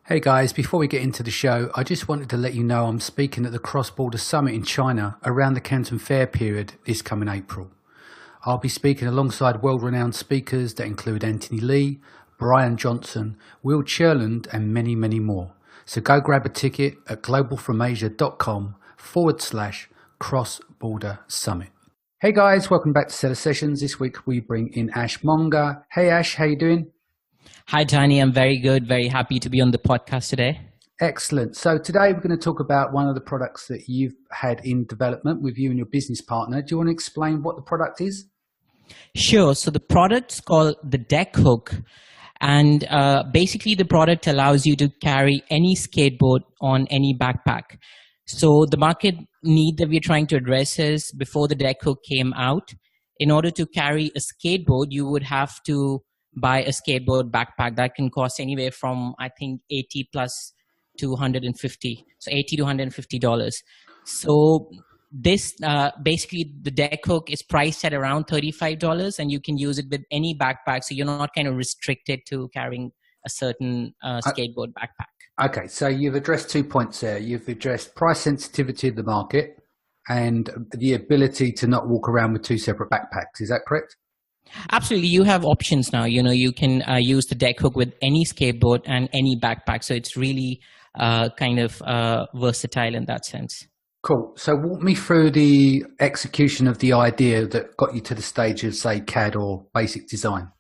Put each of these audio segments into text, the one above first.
Hey guys, before we get into the show, I just wanted to let you know I'm speaking at the Cross Border Summit in China around the Canton Fair period this coming April. I'll be speaking alongside world-renowned speakers that include Anthony Lee, Brian Johnson, Will Cherland and many, many more. So go grab a ticket at globalfromasia.com/Cross Border Summit. Hey guys, welcome back to Seller Sessions. This week we bring in Ash Monga. Hey Ash, how you doing? Hi, Tony. I'm very good. Very happy to be on the podcast today. Excellent. So today we're going to talk about one of the products that you've had in development with you and your business partner. Do you want to explain what the product is? Sure. So the product's called the Deck Hook. And basically the product allows you to carry any skateboard on any backpack. So the market need that we're trying to address is before the Deck Hook came out, in order to carry a skateboard, you would have to buy a skateboard backpack that can cost anywhere from, I think, 80 plus to 150. So $80 to $150. So this basically the Deck Hook is priced at around $35 and you can use it with any backpack. So you're not kind of restricted to carrying a certain skateboard backpack. Okay, so you've addressed 2 points there. You've addressed price sensitivity of the market and the ability to not walk around with two separate backpacks. Is that correct? Absolutely. You have options now. You can use the Deck Hook with any skateboard and any backpack. So it's really kind of versatile in that sense. Cool. So walk me through the execution of the idea that got you to the stage of, say, CAD or basic design.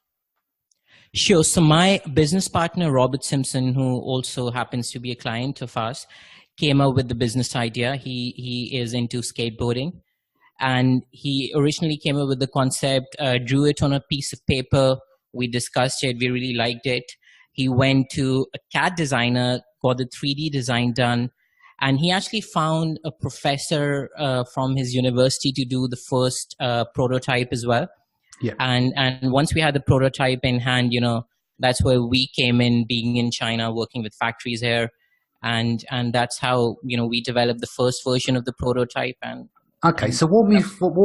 Sure. So my business partner, Robert Simpson, who also happens to be a client of ours, came up with the business idea. He is into skateboarding. And he originally came up with the concept, drew it on a piece of paper. We discussed it. We really liked it. He went to a CAD designer, got the 3D design done. And he actually found a professor from his university to do the first prototype as well. Yeah. And once we had the prototype in hand, that's where we came in, being in China, working with factories here. And that's how, we developed the first version of the prototype. Okay, so walk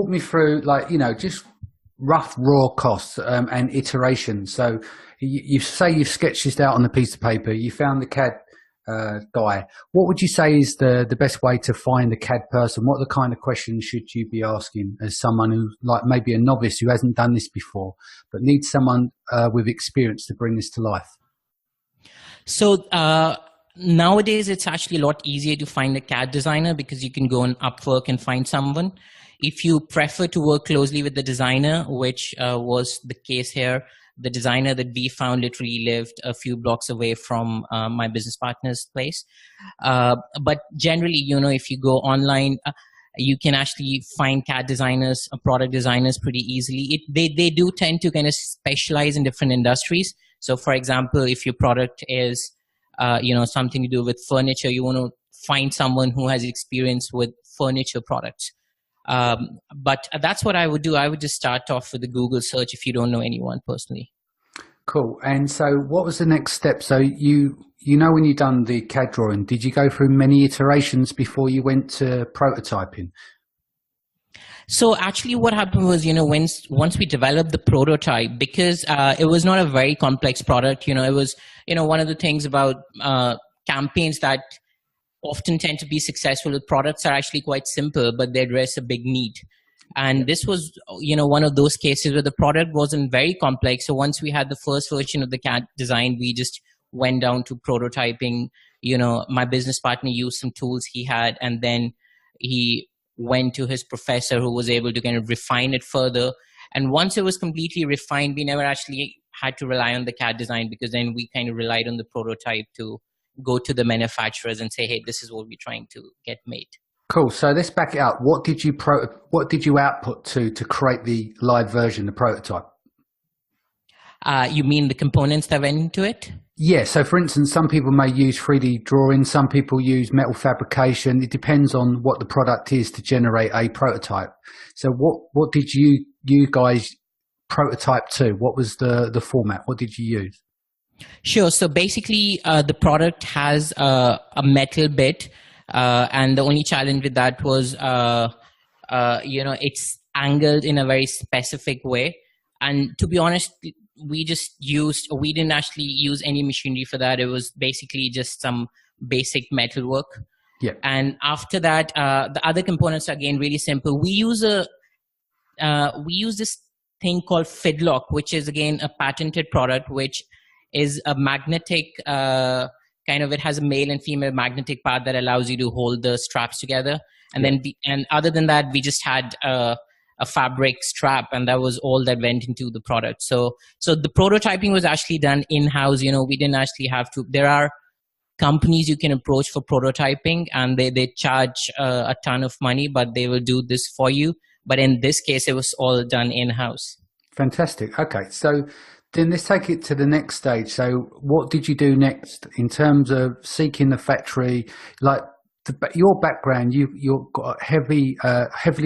me through, just rough raw costs and iterations. So you say you've sketched this out on a piece of paper. You found the CAD guy. What would you say is the best way to find a CAD person? What are the kind of questions should you be asking as someone who, like maybe a novice who hasn't done this before, but needs someone with experience to bring this to life? So nowadays, it's actually a lot easier to find a CAD designer because you can go on Upwork and find someone. If you prefer to work closely with the designer, which was the case here, the designer that we found literally lived a few blocks away from my business partner's place. But generally, if you go online, you can actually find CAD designers, product designers pretty easily. They do tend to kind of specialize in different industries. So for example, if your product is something to do with furniture, you want to find someone who has experience with furniture products. But that's what I would do. I would just start off with a Google search if you don't know anyone personally. Cool. And so what was the next step? So when you've done the CAD drawing, did you go through many iterations before you went to prototyping? So actually what happened was, once we developed the prototype, because it was not a very complex product, it was, one of the things about campaigns that often tend to be successful with products are actually quite simple, but they address a big need. And this was, one of those cases where the product wasn't very complex. So once we had the first version of the CAD design, we just went down to prototyping. My business partner used some tools he had, and then he went to his professor who was able to kind of refine it further. And once it was completely refined, we never actually had to rely on the CAD design, because then we kind of relied on the prototype to go to the manufacturers and say, hey, this is what we're trying to get made. Cool. So let's back it up. What did you output to create the live version, the prototype? You mean the components that went into it? Yeah. So for instance, some people may use 3D drawing. Some people use metal fabrication. It depends on what the product is to generate a prototype. So what did you guys prototype to? What was the format? What did you use? Sure. So basically, the product has a metal bit, and the only challenge with that was, it's angled in a very specific way. And to be honest, we didn't actually use any machinery for that. It was basically just some basic metal work. Yeah. And after that, the other components are again really simple. We use this thing called Fidlock, which is again a patented product, which is a magnetic it has a male and female magnetic part that allows you to hold the straps together. And then other than that, we just had a fabric strap, and that was all that went into the product. So the prototyping was actually done in-house. We didn't actually have to. There are companies you can approach for prototyping, and they charge a ton of money, but they will do this for you. But in this case, it was all done in-house. Fantastic. Okay, so then let's take it to the next stage. So what did you do next in terms of seeking the factory? Like your background, you're got heavily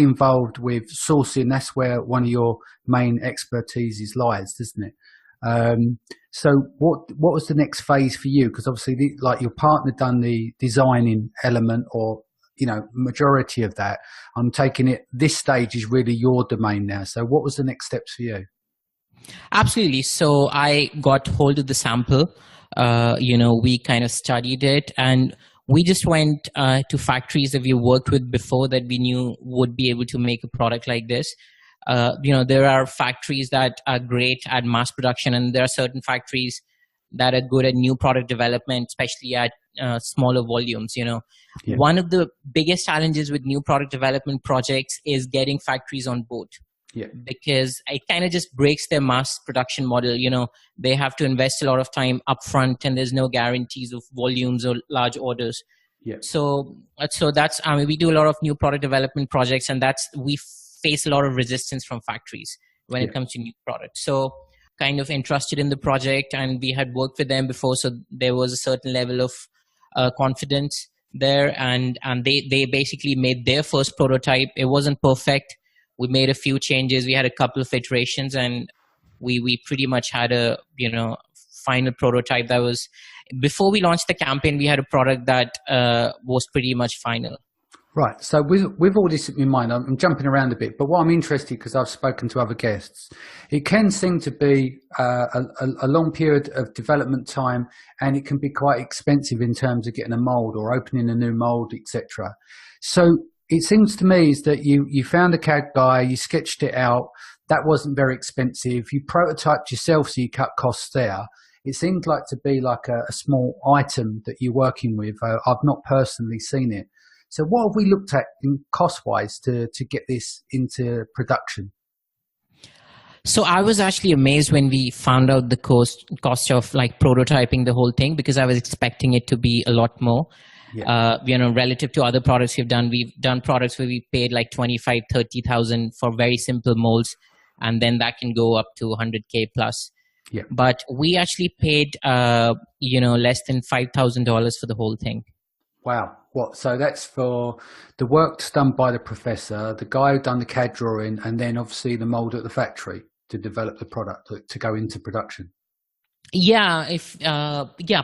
involved with sourcing. That's where one of your main expertises lies, doesn't it? So what was the next phase for you? Because obviously, like your partner done the designing element, or majority of that. I'm taking it this stage is really your domain now. So what was the next steps for you? Absolutely. So I got hold of the sample. We kind of studied it, and we just went to factories that we worked with before that we knew would be able to make a product like this. There are factories that are great at mass production, and there are certain factories that are good at new product development, especially at smaller volumes. One of the biggest challenges with new product development projects is getting factories on board. Yeah. Because it kind of just breaks their mass production model. They have to invest a lot of time upfront, and there's no guarantees of volumes or large orders. Yeah. So that's we do a lot of new product development projects, and we face a lot of resistance from factories when it comes to new products. So kind of interested in the project, and we had worked with them before, so there was a certain level of confidence there, and they basically made their first prototype. It wasn't perfect. We made a few changes. We had a couple of iterations, and we pretty much had a final prototype that was, before we launched the campaign, we had a product that was pretty much final. Right. So with all this in mind, I'm jumping around a bit, but what I'm interested, because I've spoken to other guests, it can seem to be a long period of development time, and it can be quite expensive in terms of getting a mold or opening a new mold, etc. So it seems to me is that you found a CAD guy, you sketched it out. That wasn't very expensive. You prototyped yourself, so you cut costs there. It seemed like to be like a small item that you're working with. I've not personally seen it. So what have we looked at in cost-wise to get this into production? So I was actually amazed when we found out the cost of like prototyping the whole thing, because I was expecting it to be a lot more. Yeah. Relative to other products we've done products where we paid like 25, 30,000 for very simple molds, and then that can go up to 100K plus. Yeah. But we actually paid, less than $5,000 for the whole thing. Wow. What? So that's for the work done by the professor, the guy who done the CAD drawing, and then obviously the mold at the factory to develop the product to go into production. Yeah,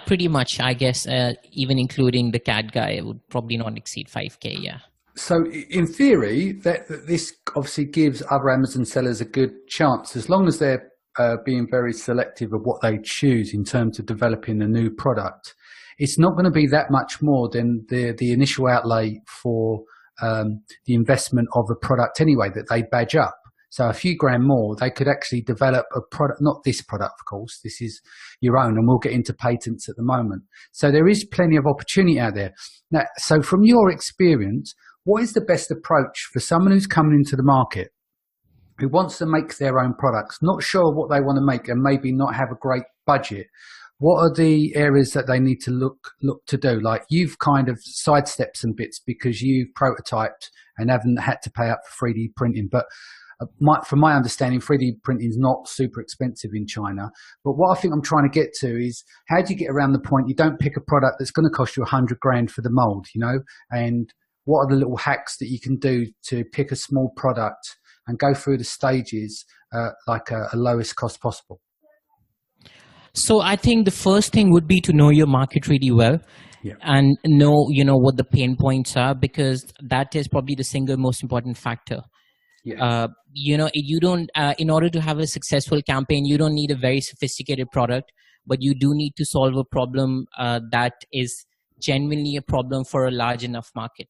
pretty much. I guess even including the CAD guy, it would probably not exceed 5K. Yeah. So in theory, that this obviously gives other Amazon sellers a good chance, as long as they're being very selective of what they choose in terms of developing a new product. It's not going to be that much more than the initial outlay for the investment of a product anyway that they badge up. So a few grand more, they could actually develop a product, not this product, of course, this is your own, and we'll get into patents at the moment. So there is plenty of opportunity out there. Now, so from your experience, what is the best approach for someone who's coming into the market, who wants to make their own products, not sure what they want to make and maybe not have a great budget? What are the areas that they need to look to do? Like you've kind of sidestepped some bits because you've prototyped and haven't had to pay up for 3D printing. But from my understanding, 3D printing is not super expensive in China. But what I think I'm trying to get to is, how do you get around the point you don't pick a product that's going to cost you 100 grand for the mold, and what are the little hacks that you can do to pick a small product and go through the stages like a lowest cost possible? So I think the first thing would be to know your market really well. Yeah. And know what the pain points are, because that is probably the single most important factor. Yeah. You don't, in order to have a successful campaign, you don't need a very sophisticated product, but you do need to solve a problem that is genuinely a problem for a large enough market.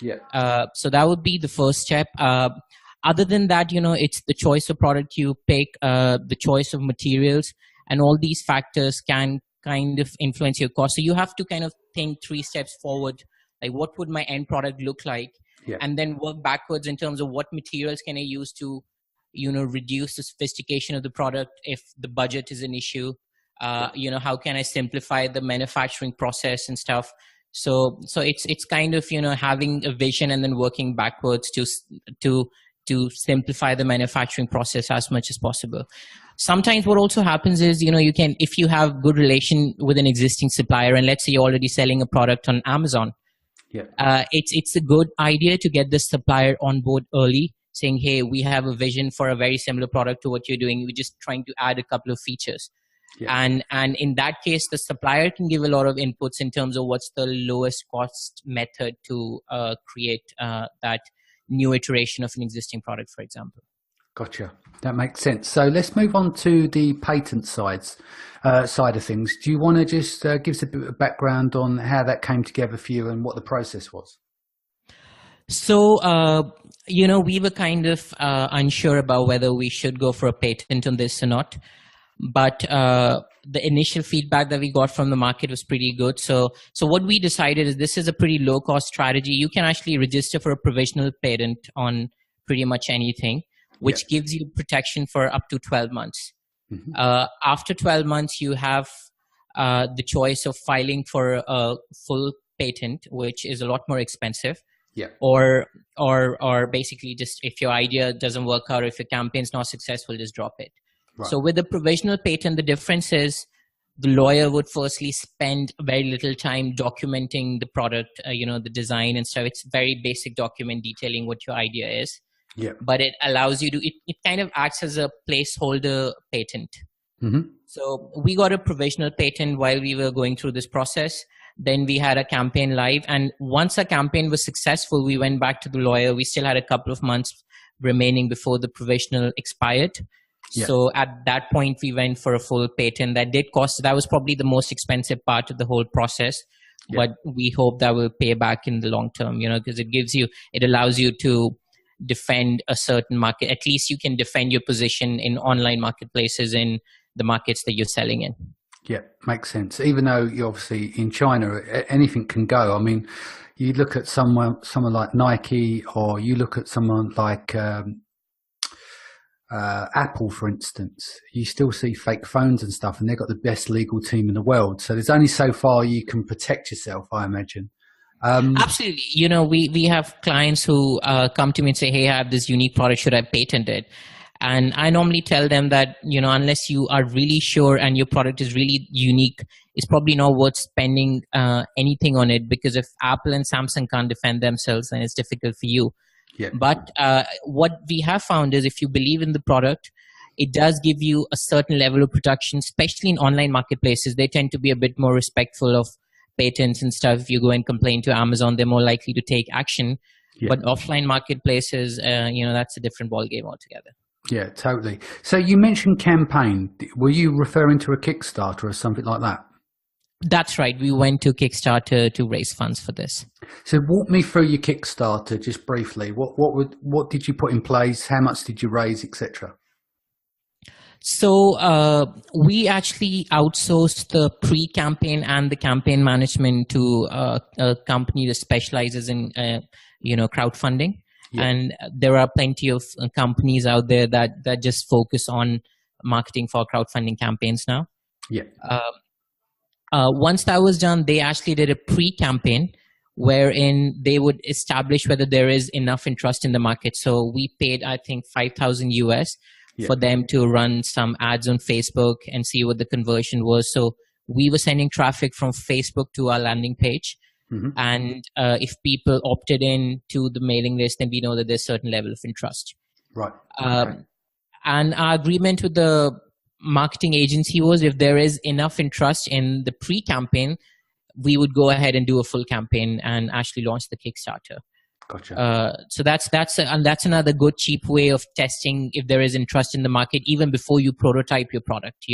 Yeah. So that would be the first step. Other than that, it's the choice of product you pick, the choice of materials, and all these factors can kind of influence your cost. So you have to kind of think 3 steps forward, like what would my end product look like, Yeah. and then work backwards in terms of what materials can I use to, reduce the sophistication of the product if the budget is an issue. How can I simplify the manufacturing process and stuff. So it's kind of having a vision and then working backwards to simplify the manufacturing process as much as possible. Sometimes what also happens is you can, if you have good relation with an existing supplier, and let's say you're already selling a product on Amazon, it's a good idea to get the supplier on board early, saying, hey, we have a vision for a very similar product to what you're doing, we're just trying to add a couple of features. And in that case, the supplier can give a lot of inputs in terms of what's the lowest cost method to create that new iteration of an existing product, for example. Gotcha. That makes sense. So let's move on to the patent side of things. Do you want to just give us a bit of background on how that came together for you and what the process was? So, we were kind of unsure about whether we should go for a patent on this or not. But the initial feedback that we got from the market was pretty good. So what we decided is this is a pretty low cost strategy. You can actually register for a provisional patent on pretty much anything, which gives you protection for up to 12 months. Mm-hmm. After 12 months, you have the choice of filing for a full patent, which is a lot more expensive. Yeah. Or basically just if your idea doesn't work out, or if your campaign's not successful, just drop it. Right. So with the provisional patent, the difference is the lawyer would firstly spend very little time documenting the product, the design and stuff. It's very basic document detailing what your idea is. Yeah. But it allows you to, it kind of acts as a placeholder patent. Mm-hmm. So we got a provisional patent while we were going through this process. Then we had a campaign live. And once our campaign was successful, we went back to the lawyer. We still had a couple of months remaining before the provisional expired. Yeah. So at that point, we went for a full patent. That did cost, that was probably the most expensive part of the whole process. Yeah. But we hope that will pay back in the long term, because it allows you to defend a certain market. At least you can defend your position in online marketplaces in the markets that you're selling in. Yeah, makes sense. Even though you're obviously in China, anything can go. I mean, you look at someone like Nike, or you look at someone like Apple, for instance, you still see fake phones and stuff, and they've got the best legal team in the world. So there's only so far you can protect yourself, I imagine. Absolutely. We have clients who come to me and say, hey, I have this unique product. Should I patent it? And I normally tell them that, unless you are really sure and your product is really unique, it's probably not worth spending anything on it, because if Apple and Samsung can't defend themselves, then it's difficult for you. Yeah. But what we have found is if you believe in the product, it does give you a certain level of protection, especially in online marketplaces. They tend to be a bit more respectful of patents and stuff. If you go and complain to Amazon, they're more likely to take action. Yeah. But offline marketplaces, that's a different ballgame altogether. Yeah, totally. So you mentioned campaign. Were you referring to a Kickstarter or something like that? That's right. We went to Kickstarter to raise funds for this. So walk me through your Kickstarter just briefly. What did you put in place? How much did you raise, etc.? So we actually outsourced the pre-campaign and the campaign management to a company that specializes in crowdfunding. Yeah. And there are plenty of companies out there that just focus on marketing for crowdfunding campaigns now. Yeah. Once that was done, they actually did a pre-campaign wherein they would establish whether there is enough interest in the market. So we paid, I think, $5,000 US for them to run some ads on Facebook and see what the conversion was. So we were sending traffic from Facebook to our landing page. Mm-hmm. And if people opted in to the mailing list, then we know that there's a certain level of interest. Right. Okay. And our agreement with the marketing agency was if there is enough interest in the pre-campaign, we would go ahead and do a full campaign and actually launch the Kickstarter. Gotcha. So and that's another good cheap way of testing if there is interest in the market even before you prototype your product.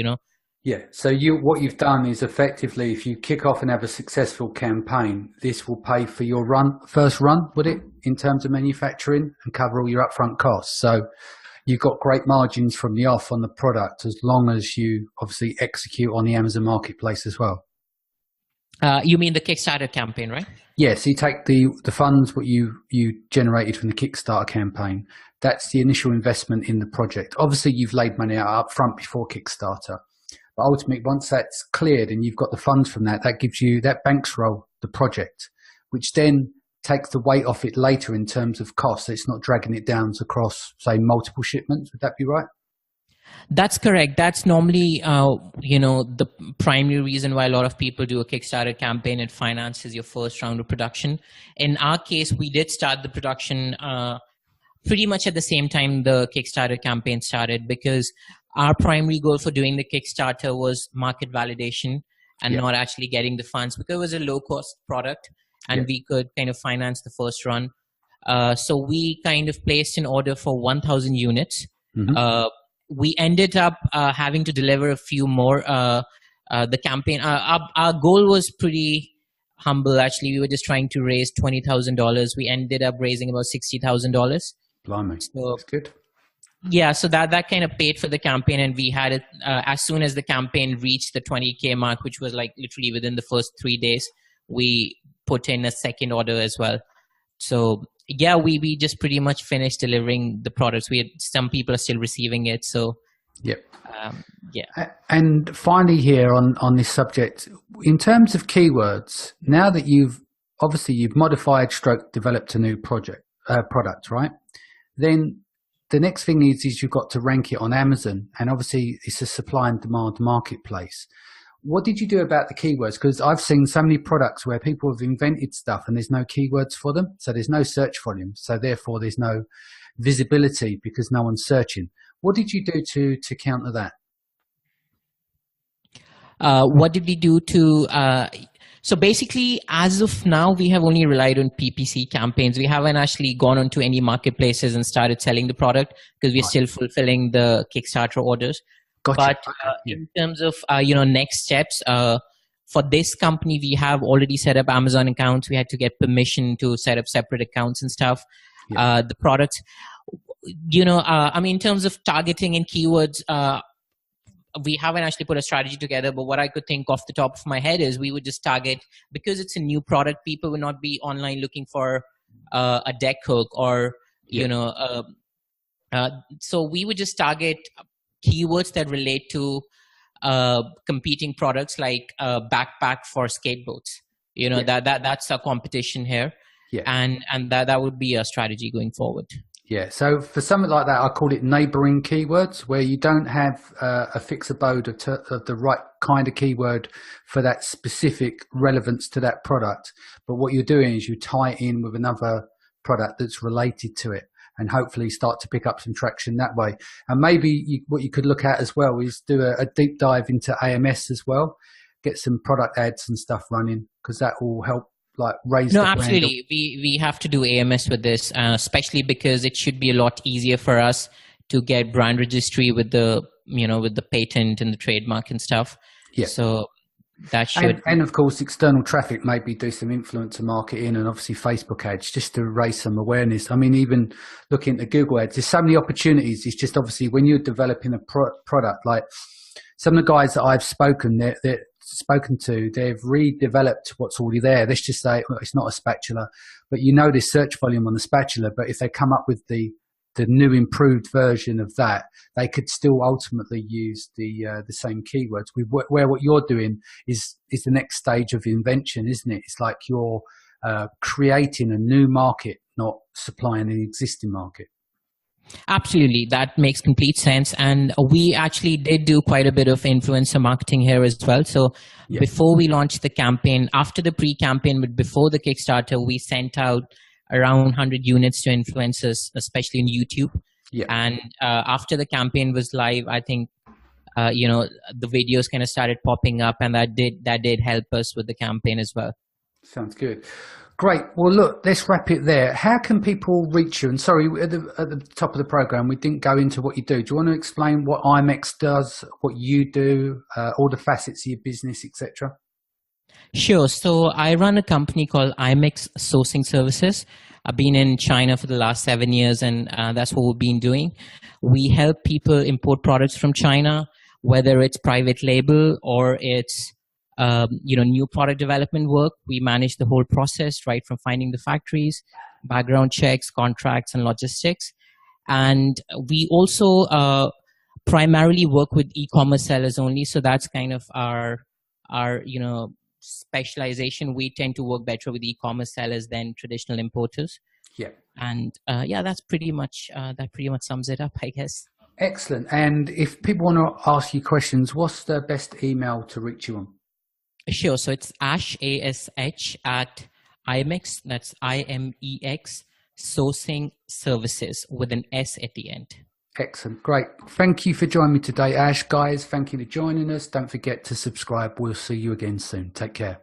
Yeah. So what you've done is effectively, if you kick off and have a successful campaign, this will pay for your first run, would it, in terms of manufacturing, and cover all your upfront costs. So you've got great margins from the off on the product, as long as you obviously execute on the Amazon marketplace as well. You mean the Kickstarter campaign, right? Yeah, so you take the funds what you generated from the Kickstarter campaign. That's the initial investment in the project. Obviously, you've laid money out up front before Kickstarter, but ultimately, once that's cleared and you've got the funds from that, that gives you that bankroll the project, which then takes the weight off it later in terms of cost. So it's not dragging it down across, say, multiple shipments. Would that be right? That's correct. That's normally, the primary reason why a lot of people do a Kickstarter campaign. It finances your first round of production. In our case, we did start the production pretty much at the same time the Kickstarter campaign started, because our primary goal for doing the Kickstarter was market validation and not actually getting the funds, because it was a low-cost product and we could kind of finance the first run. So we kind of placed an order for 1,000 units. Mm-hmm. We ended up having to deliver a few more. The campaign, our goal was pretty humble, actually. We were just trying to raise $20,000. We ended up raising about $60,000. Blimey, so, that's good. Yeah, so that kind of paid for the campaign, and we had it as soon as the campaign reached the 20K mark, which was like literally within the first 3 days, we put in a second order as well. So yeah, we just pretty much finished delivering the products. Some people are still receiving it. So yep. Yeah. And finally, here on this subject, in terms of keywords, now that you've modified, developed a new product, right? Then the next thing is you've got to rank it on Amazon, and obviously it's a supply and demand marketplace. What did you do about the keywords? Because I've seen so many products where people have invented stuff and there's no keywords for them. So there's no search volume. So therefore there's no visibility because no one's searching. What did you do to counter that? What did we do to... So basically, as of now, we have only relied on PPC campaigns. We haven't actually gone onto any marketplaces and started selling the product because we're still fulfilling the Kickstarter orders. Gotcha. But in terms of next steps, for this company, we have already set up Amazon accounts. We had to get permission to set up separate accounts and stuff. Yeah. The products, in terms of targeting and keywords, we haven't actually put a strategy together. But what I could think off the top of my head is we would just target, because it's a new product, people will not be online looking for a deck hook or so we would just target keywords that relate to competing products like backpack for skateboards. That's a competition here. Yeah. And that would be a strategy going forward. Yeah. So for something like that, I call it neighboring keywords, where you don't have a fixed abode of the right kind of keyword for that specific relevance to that product. But what you're doing is you tie it in with another product that's related to it, and hopefully start to pick up some traction that way. And maybe what you could look at as well is do a deep dive into AMS as well, get some product ads and stuff running, because that will help raise the brand. Absolutely. We have to do AMS with this, especially because it should be a lot easier for us to get brand registry with the patent and the trademark and stuff. Yeah. So that should, and of course external traffic, maybe do some influencer marketing and obviously Facebook ads just to raise some awareness. I mean, even looking at Google ads, there's so many opportunities. It's just obviously when you're developing a product, like some of the guys that I've spoken to, they've redeveloped what's already there. Let's just say, well, it's not a spatula, but there's search volume on the spatula. But if they come up with the new improved version of that, they could still ultimately use the same keywords. Where what you're doing is the next stage of invention, isn't it? It's like you're creating a new market, not supplying an existing market. Absolutely. That makes complete sense. And we actually did do quite a bit of influencer marketing here as well. So before we launched the campaign, after the pre-campaign, but before the Kickstarter, we sent out around 100 units to influencers, especially on YouTube. Yeah. And after the campaign was live, I think, the videos kind of started popping up, and that did help us with the campaign as well. Sounds good. Great. Well, look, let's wrap it there. How can people reach you? And sorry, at the top of the program, we didn't go into what you do. Do you want to explain what IMEX does, what you do, all the facets of your business, etc.? Sure. So I run a company called IMEX Sourcing Services. I've been in China for the last 7 years, and that's what we've been doing. We help people import products from China, whether it's private label or it's new product development work. We manage the whole process, right from finding the factories, background checks, contracts, and logistics. And we also primarily work with e-commerce sellers only. So that's kind of our specialization. We tend to work better with e-commerce sellers than traditional importers. Yeah. And that's pretty much sums it up, I guess. Excellent. And if people want to ask you questions, what's the best email to reach you on? Sure. So it's Ash, ASH, at IMEX, that's IMEX, Sourcing Services with an S at the end. Excellent. Great. Thank you for joining me today, Ash. Guys, thank you for joining us. Don't forget to subscribe. We'll see you again soon. Take care.